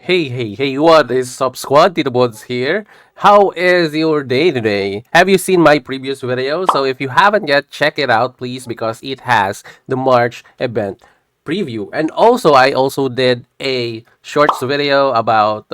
Hey, what is up, squad? TITOBODS here. How is your day today? Have you seen my previous video? So if you haven't yet, check it out, please, because it has the March event preview. And also, I also did a shorts video about,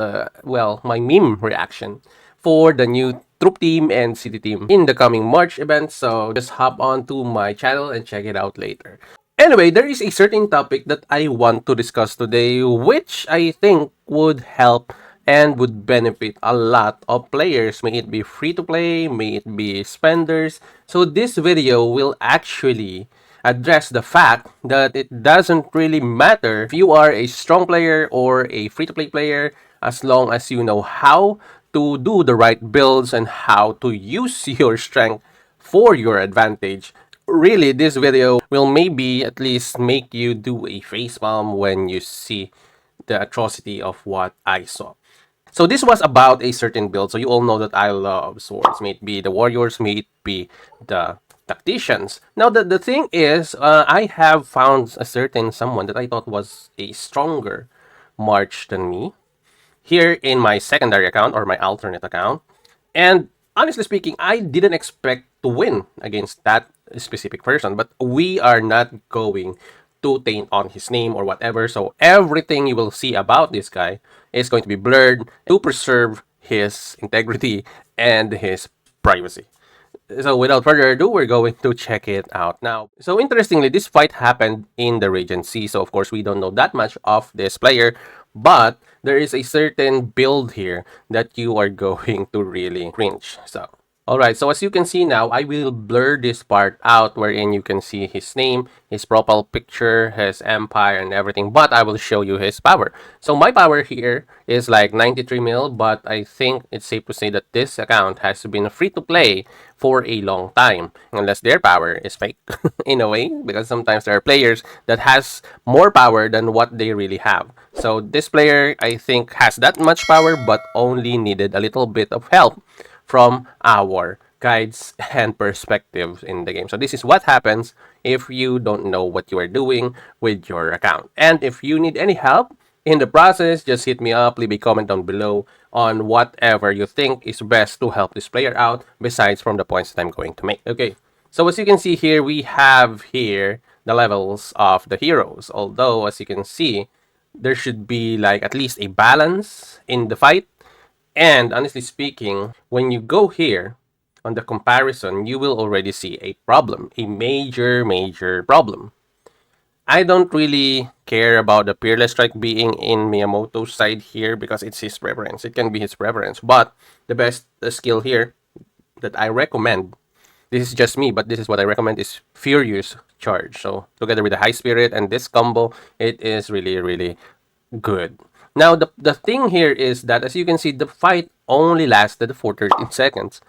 my meme reaction for the new troop team and city team in the coming March event. So just hop on to my channel and check it out later. Anyway, there is a certain topic that I want to discuss today, which I think would help and would benefit a lot of players. May it be free to play, may it be spenders. So this video will actually address the fact that it doesn't really matter if you are a strong player or a free to play player, as long as you know how to do the right builds and how to use your strength for your advantage. Really, this video will maybe at least make you do a facepalm when you see the atrocity of what I saw. So this was about a certain build. So you all know that I love swords. May it be the warriors, may it be the tacticians. Now the thing is, I have found a certain someone that I thought was a stronger March than me here in my secondary account or my alternate account. And honestly speaking, I didn't expect to win against that specific person, but we are not going to taint on his name or whatever. So everything you will see about this guy is going to be blurred to preserve his integrity and his privacy. So without further ado, we're going to check it out now. So interestingly, this fight happened in the Region C. So of course, we don't know that much of this player, but there is a certain build here that you are going to really cringe. So alright, so as you can see now, I will blur this part out wherein you can see his name, his profile picture, his empire, and everything, but I will show you his power. So my power here is like 93 mil, but I think it's safe to say that this account has been free to play for a long time, unless their power is fake in a way, because sometimes there are players that has more power than what they really have. So this player, I think, has that much power, but only needed a little bit of help from our guides and perspectives in the game. So this is what happens if you don't know what you are doing with your account. And if you need any help in the process, just hit me up, leave a comment down below on whatever you think is best to help this player out, besides from the points that I'm going to make. Okay, so as you can see here, we have here the levels of the heroes. Although, as you can see, there should be like at least a balance in the fight. And honestly speaking, when you go here on the comparison, you will already see a problem, a major problem. I don't really care about the Peerless Strike being in Miyamoto's side here because it's his preference. It can be his preference. But the best skill here that I recommend, this is just me, but this is what I recommend, is Furious Charge. So together with the High Spirit and this combo, it is really good. Now, the thing here is that, as you can see, the fight only lasted for 13 seconds.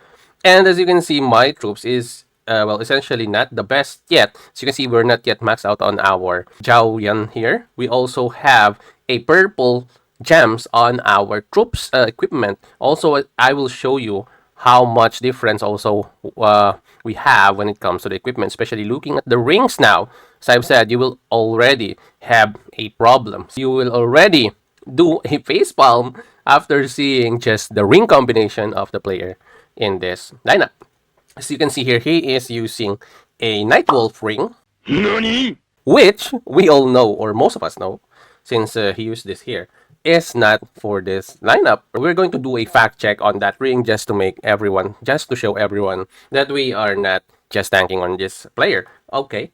And as you can see, my troops is, essentially not the best yet. As you can see, we're not yet maxed out on our Zhao Yan here. We also have a purple gems on our troops equipment. Also, I will show you how much difference also we have when it comes to the equipment, especially looking at the rings now. As I've said, you will already have a problem. You will already do a facepalm after seeing just the ring combination of the player in this lineup. As you can see here, he is using a Nightwolf ring, NANI? Which we all know, or most of us know, since he used this here, is not for this lineup. We're going to do a fact check on that ring just to show everyone that we are not just tanking on this player. Okay.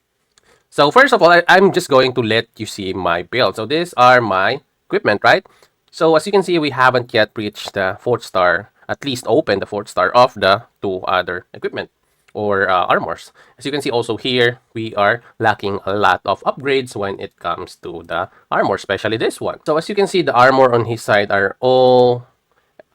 So first of all, I'm just going to let you see my build. So these are my equipment, right? So as you can see, we haven't yet reached the 4th star, at least open the 4th star of the 2 other equipment or armors. As you can see also here, we are lacking a lot of upgrades when it comes to the armor, especially this one. So as you can see, the armor on his side are all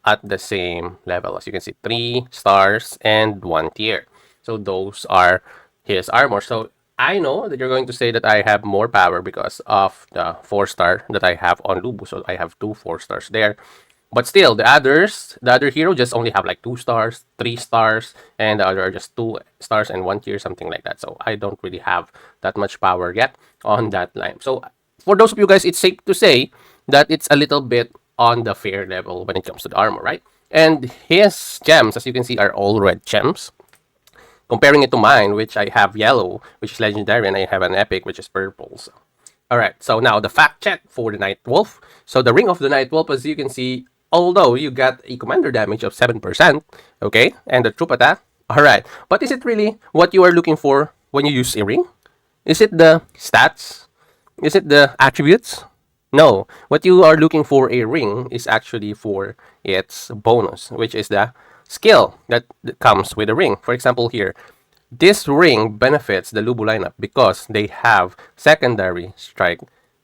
at the same level. As you can see, 3 stars and 1 tier. So those are his armor. So I know that you're going to say that I have more power because of the 4-star that I have on Lubu. So I have 2 4-stars there. But still, the other hero just only have like 2 stars, 3 stars, and the other are just 2 stars and 1 tier, something like that. So I don't really have that much power yet on that line. So for those of you guys, it's safe to say that it's a little bit on the fair level when it comes to the armor, right? And his gems, as you can see, are all red gems. Comparing it to mine, which I have yellow, which is legendary, and I have an epic, which is purple. So, all right. So now the fact check for the Night Wolf. So the Ring of the Night Wolf, as you can see, although you got a commander damage of 7%, okay, and the troop attack, all right. But is it really what you are looking for when you use a ring? Is it the stats? Is it the attributes? No. What you are looking for a ring is actually for its bonus, which is the skill that comes with the ring. For example, here, this ring benefits the Lubu lineup because they have secondary strike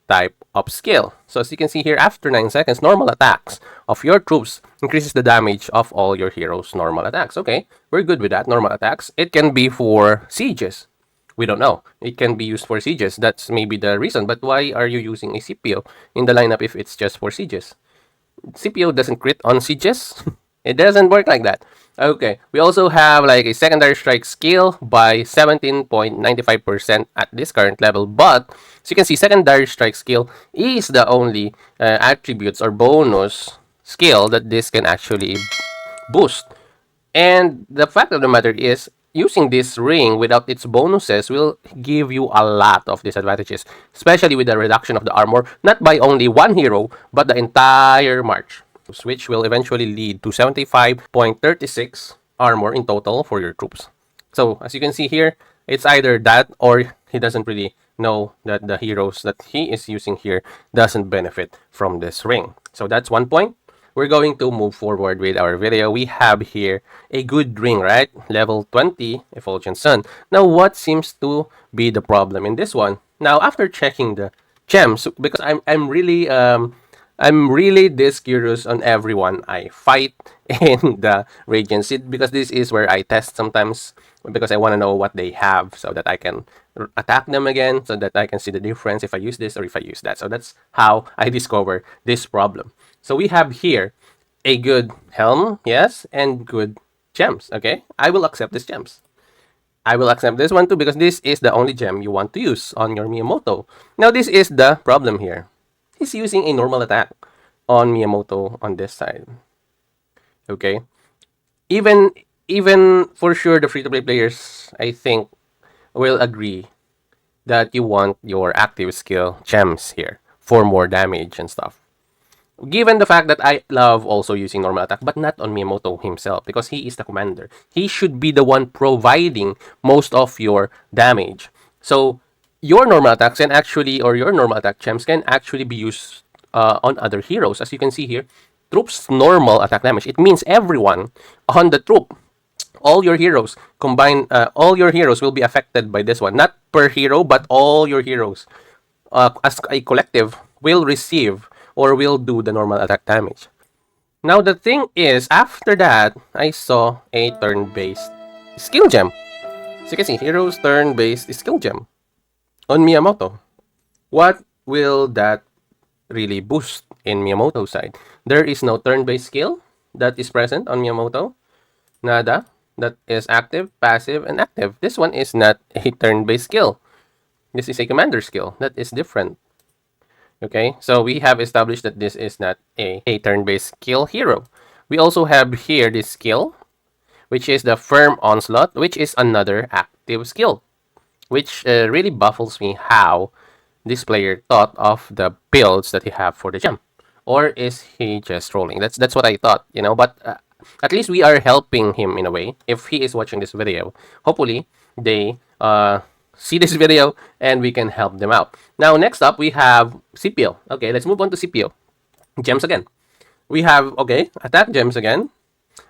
type of skill. So as you can see here, after 9 seconds, normal attacks of your troops increases the damage of all your heroes' normal attacks. Okay, we're good with that, normal attacks. It can be for sieges. We don't know. It can be used for sieges. That's maybe the reason. But why are you using a Scipio in the lineup if it's just for sieges? Scipio doesn't crit on sieges. It doesn't work like that. Okay, we also have like a secondary strike skill by 17.95% at this current level. But as you can see, secondary strike skill is the only attributes or bonus skill that this can actually boost. And the fact of the matter is, using this ring without its bonuses will give you a lot of disadvantages, especially with the reduction of the armor, not by only one hero, but the entire march, which will eventually lead to 75.36 armor in total for your troops. So, as you can see here, it's either that or he doesn't really know that the heroes that he is using here doesn't benefit from this ring. So, that's one point. We're going to move forward with our video. We have here a good ring, right? Level 20, Effulgent Sun. Now, what seems to be the problem in this one? Now, after checking the gems, because I'm really this curious on everyone I fight in the Radiant Seed, because this is where I test sometimes, because I want to know what they have so that I can attack them again, so that I can see the difference if I use this or if I use that. So that's how I discover this problem. So we have here a good helm, yes, and good gems, okay? I will accept these gems. I will accept this one too because this is the only gem you want to use on your Miyamoto. Now this is the problem here. He's using a normal attack on Miyamoto on this side. Okay? Even for sure the free-to-play players, I think, will agree that you want your active skill gems here for more damage and stuff. Given the fact that I love also using normal attack, but not on Miyamoto himself, because he is the commander. He should be the one providing most of your damage. So, your normal attacks can actually, or your normal attack gems can actually be used on other heroes. As you can see here, troops normal attack damage. It means everyone on the troop, all your heroes combined, all your heroes will be affected by this one. Not per hero, but all your heroes as a collective will receive or will do the normal attack damage. Now the thing is, after that, I saw a turn-based skill gem. So you can see, heroes turn-based skill gem on Miyamoto. What will that really boost in Miyamoto's side? There is no turn-based skill that is present on Miyamoto. Nada. That is active, passive, and active. This one is not a turn-based skill. This is a commander skill. That is different. Okay, so we have established that this is not a turn-based skill hero. We also have here this skill, which is the Firm Onslaught, which is another active skill, which really baffles me how this player thought of the builds that he have for the gem. Or is he just trolling? That's what I thought, you know, but at least we are helping him in a way. If he is watching this video, hopefully they see this video and we can help them out. Now, next up, we have Scipio. Okay, let's move on to Scipio. Gems again. We have, okay, attack gems again.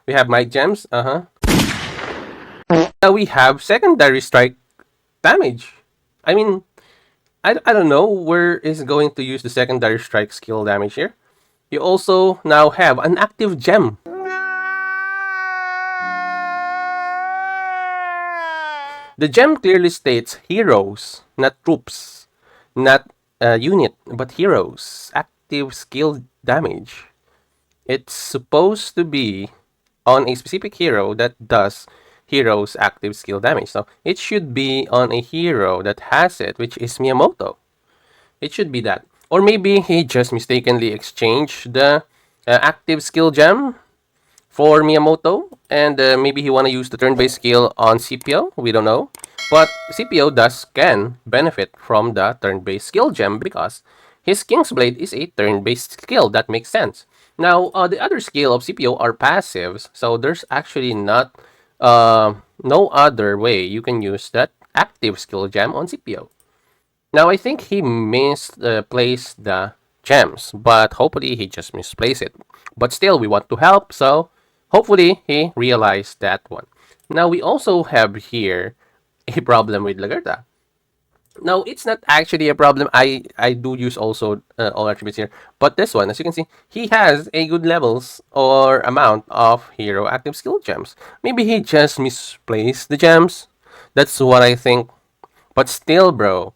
We have might gems. Now we have secondary strike damage. I mean, I don't know where is going to use the secondary strike skill damage here. You also now have an active gem. The gem clearly states heroes, not troops, not unit, but heroes. Active skill damage. It's supposed to be on a specific hero that does heroes active skill damage. So it should be on a hero that has it, which is Miyamoto. It should be that. Or maybe he just mistakenly exchanged the active skill gem for Miyamoto, and maybe he want to use the turn-based skill on Scipio. We don't know, but Scipio does can benefit from the turn-based skill gem because his King's Blade is a turn-based skill. That makes sense. Now, the other skill of Scipio are passives, so there's actually not no other way you can use that active skill gem on Scipio. Now, I think he misplaced the gems, but hopefully he just misplaced it. But still, we want to help, so hopefully he realized that one. Now, we also have here a problem with Lagertha. No, it's not actually a problem. I do use also all attributes here, but this one, as you can see, he has a good levels or amount of hero active skill gems. Maybe he just misplaced the gems. That's what I think. But still, bro,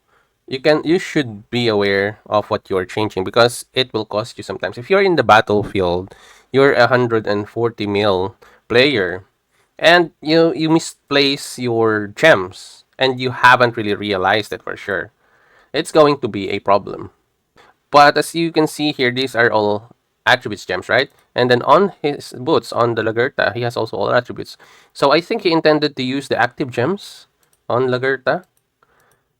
you should be aware of what you're changing because it will cost you sometimes. If you're in the battlefield, you're a 140 mil player, and you misplace your gems and you haven't really realized it for sure. It's going to be a problem. But as you can see here, these are all attributes gems, right? And then on his boots, on the Lagerta, he has also all attributes. So I think he intended to use the active gems on Lagerta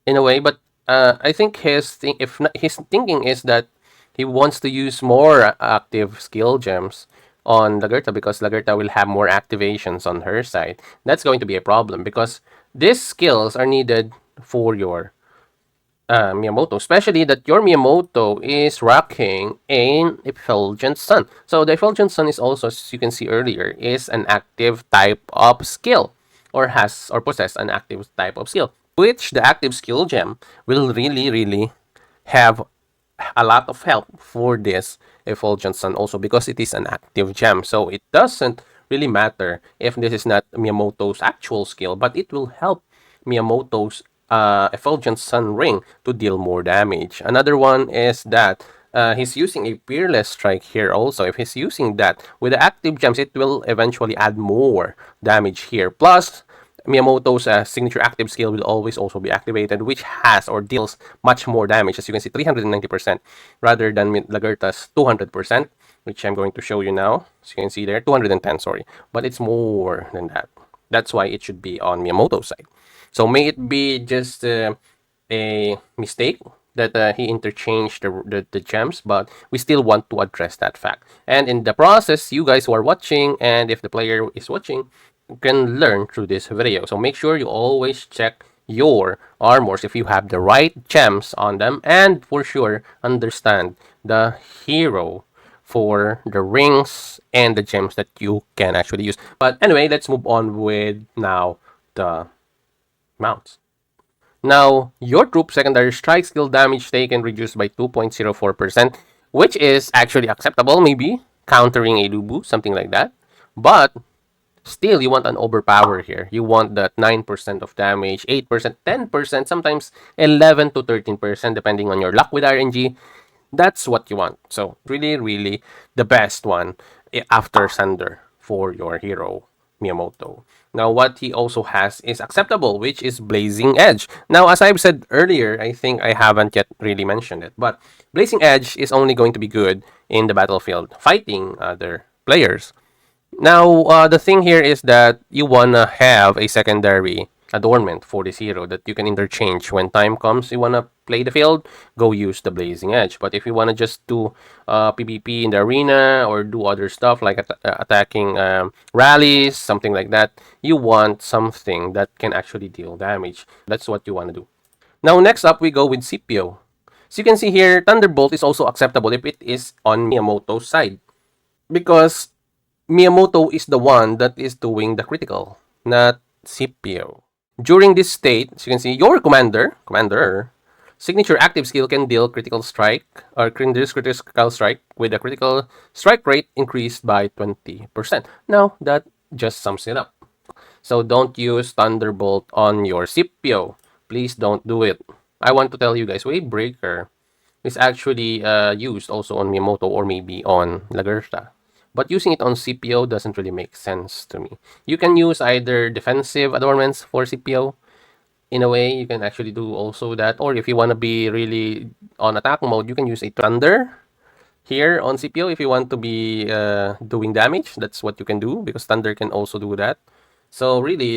in a way, but I think if not, his thinking is that he wants to use more active skill gems on Lagerta because Lagerta will have more activations on her side. That's going to be a problem because these skills are needed for your Miyamoto, especially that your Miyamoto is rocking an Effulgent Sun. So the Effulgent Sun is also, as you can see earlier, is an active type of skill, or has or possess an active type of skill, which the active skill gem will really have a lot of help for this Effulgent Sun also because it is an active gem. So it doesn't really matter if this is not Miyamoto's actual skill, but it will help Miyamoto's Effulgent Sun ring to deal more damage. Another one is that he's using a Peerless Strike here also. If he's using that with the active gems, it will eventually add more damage here. Plus, Miyamoto's signature active skill will always also be activated, which has or deals much more damage. As you can see, 390% rather than Lagerta's 200%, which I'm going to show you now. As you can see there, 210, sorry. But it's more than that. That's why it should be on Miyamoto's side. So may it be just a mistake that he interchanged the gems, but we still want to address that fact. And in the process, you guys who are watching, and if the player is watching, can learn through this video. So make sure you always check your armors if you have the right gems on them, and for sure understand the hero for the rings and the gems that you can actually use. But anyway, let's move on with now the mounts. Now, your troop secondary strike skill damage taken reduced by 2.04%, which is actually acceptable, maybe countering a Lubu, something like that. But still, you want an overpower here. You want that 9% of damage, 8%, 10%, sometimes 11 to 13%, depending on your luck with RNG. That's what you want. So, really, the best one after Sunder for your hero, Miyamoto. Now, what he also has is acceptable, which is Blazing Edge. Now, as I've said earlier, I think I haven't yet really mentioned it, but Blazing Edge is only going to be good in the battlefield, fighting other players. Now, the thing here is that you wanna have a secondary adornment for this hero that you can interchange when time comes. You wanna play the field, go use the Blazing Edge. But if you wanna just do PvP in the arena or do other stuff like attacking rallies, something like that, you want something that can actually deal damage. That's what you wanna do. Now, next up, we go with Scipio. So you can see here, Thunderbolt is also acceptable if it is on Miyamoto's side, because Miyamoto is the one that is doing the critical, not Scipio. During this state, as you can see, your commander, signature active skill can deal critical strike or reduce critical strike with a critical strike rate increased by 20%. Now, that just sums it up. So don't use Thunderbolt on your Scipio. Please don't do it. I want to tell you guys, Wave Breaker is actually used also on Miyamoto or maybe on Lagertha. But using it on Scipio doesn't really make sense to me. You can use either defensive adornments for Scipio. In a way, you can actually do also that. Or if you want to be really on attack mode, you can use a Thunder here on Scipio if you want to be doing damage. That's what you can do because Thunder can also do that. So really,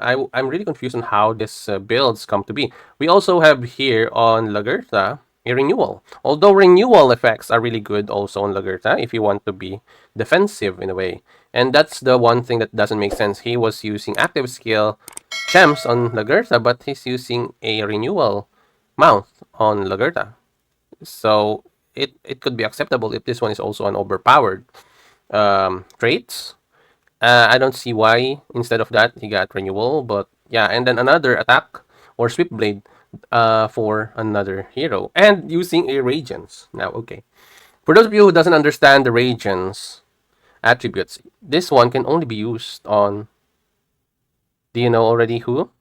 I'm really confused on how this builds come to be. We also have here on Lagertha a renewal. Although renewal effects are really good also on Lagertha if you want to be defensive in a way. And that's the one thing that doesn't make sense. He was using active skill gems on Lagertha, but he's using a renewal mount on Lagertha. So it could be acceptable if this one is also an overpowered traits. I don't see why instead of that he got renewal, but yeah, and then another attack or sweep blade for another hero and using a radiance. Now, okay. For those of you who doesn't understand the radiance attributes, this one can only be used on, do you know already who?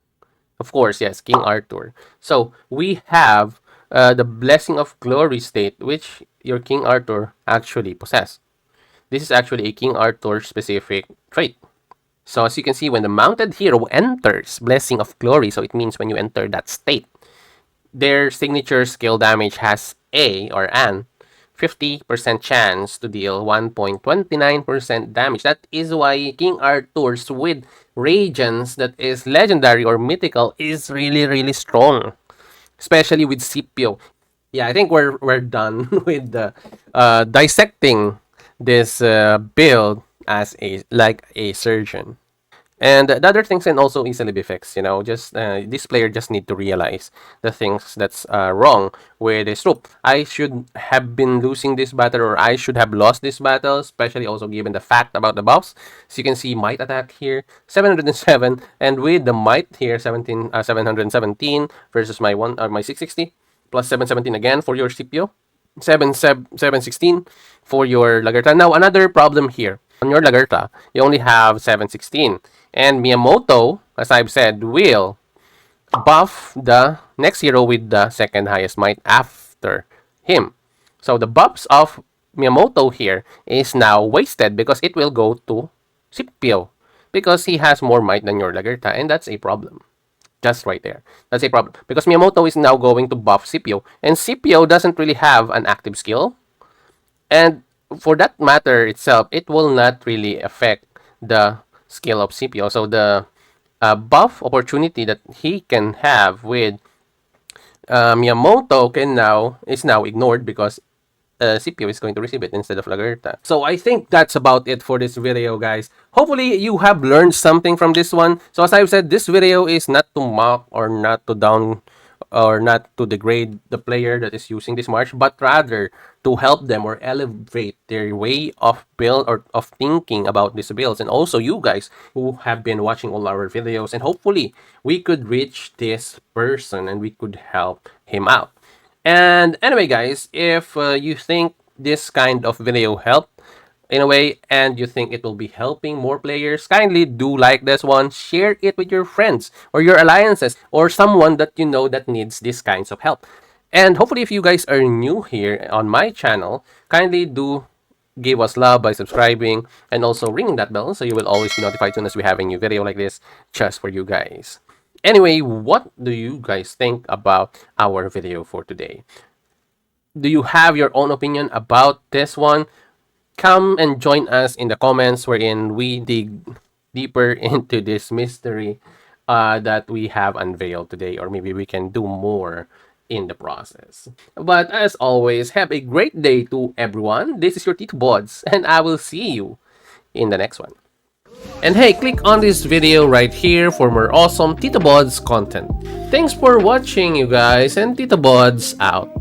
Of course, yes, King Arthur. So we have the Blessing of Glory state, which your King Arthur actually possess. This is actually a King Arthur specific trait. So as you can see, when the mounted hero enters Blessing of Glory, so it means when you enter that state, their signature skill damage has a or an 50% chance to deal 1.29% damage. That is why King Arthur's with Radiance that is legendary or mythical is really really strong, especially with Scipio. Yeah, I think we're done with the dissecting this build as a like a surgeon. And the other things can also easily be fixed. Just this player just need to realize the things that's wrong with this troop. I should have been losing this battle, or I should have lost this battle, especially also given the fact about the buffs. So you can see might attack here 707, and with the might here 717 versus my 660 plus 717 again for your Scipio. 716 for your Lagertha. Now, another problem here. On your Lagertha, you only have 716. And Miyamoto, as I've said, will buff the next hero with the second highest might after him. So the buffs of Miyamoto here is now wasted because it will go to Scipio because he has more might than your Lagertha, and that's a problem. Just right there. That's a problem. Because Miyamoto is now going to buff Scipio, and Scipio doesn't really have an active skill. And for that matter itself, it will not really affect the skill of Scipio. So the buff opportunity that he can have with Miyamoto is now ignored because Scipio is going to receive it instead of Lagertha. So I think that's about it for this video, guys. Hopefully, you have learned something from this one. So as I've said, this video is not to mock or not to down or not to degrade the player that is using this march, but rather to help them or elevate their way of build or of thinking about these builds. And also you guys who have been watching all our videos, and hopefully we could reach this person and we could help him out. And anyway, guys, if you think this kind of video helped in a way and you think it will be helping more players, kindly do like this one, share it with your friends or your alliances or someone that you know that needs these kinds of help. And hopefully, if you guys are new here on my channel, kindly do give us love by subscribing and also ringing that bell so you will always be notified as soon as we have a new video like this just for you guys. Anyway, what do you guys think about our video for today? Do you have your own opinion about this one? Come and join us in the comments wherein we dig deeper into this mystery that we have unveiled today, or maybe we can do more in the process. But as always, have a great day to everyone. This is your TITOBODS, and I will see you in the next one. And hey, click on this video right here for more awesome TITOBODS content. Thanks for watching, you guys, and TITOBODS out.